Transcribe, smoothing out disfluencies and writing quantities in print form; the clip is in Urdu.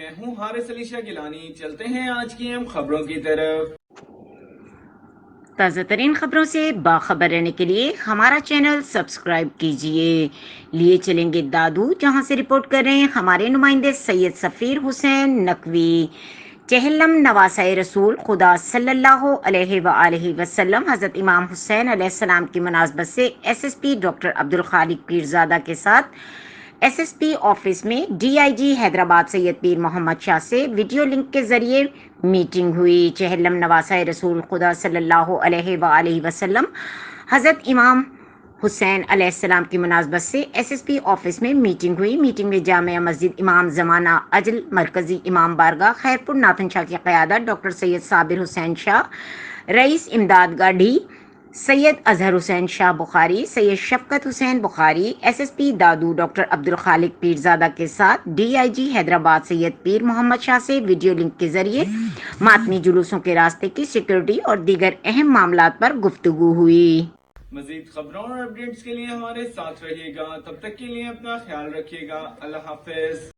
میں ہوں حارث علی شاہ گیلانی۔ چلتے ہیں آج کی اہم خبروں کی طرف۔ تازہ ترین خبروں سے باخبر رہنے کے لیے ہمارا چینل سبسکرائب کیجئے۔ لیے چلیں گے دادو، جہاں سے رپورٹ کر رہے ہیں ہمارے نمائندے سید سفیر حسین نقوی۔ چہلم نواسۂ رسول خدا صلی اللہ علیہ وآلہ وسلم حضرت امام حسین علیہ السلام کی مناسبت سے S S P doctor Abdul Khaliq Pirzada کے ساتھ ایس ایس پی آفس میں D I G Hyderabad Syed Pir Muhammad Shah سے ویڈیو لنک کے ذریعے میٹنگ ہوئی۔ چہلم نواسۂ رسول خدا صلی اللہ علیہ وآلہ وسلم حضرت امام حسین علیہ السلام کی مناسبت سے ایس ایس پی آفس میں میٹنگ ہوئی۔ میٹنگ میں جامع مسجد امام زمانہ اجل مرکزی امام بارگاہ خیرپور ناتھن شاہ کی قیادت ڈاکٹر سید صابر حسین شاہ، رئیس امداد گاڑھی سید اظہر حسین شاہ بخاری، سید شفقت حسین بخاری، ایس ایس پی دادو ڈاکٹر عبدالخالق پیرزادہ کے ساتھ D I G Hyderabad Syed Pir Muhammad Shah سے ویڈیو لنک کے ذریعے ماتمی جلوسوں کے راستے کی سیکورٹی اور دیگر اہم معاملات پر گفتگو ہوئی۔ مزید خبروں اور اپڈیٹس کے لیے ہمارے ساتھ رہیے گا، تب تک کے لیے اپنا خیال رکھیے گا۔ اللہ حافظ۔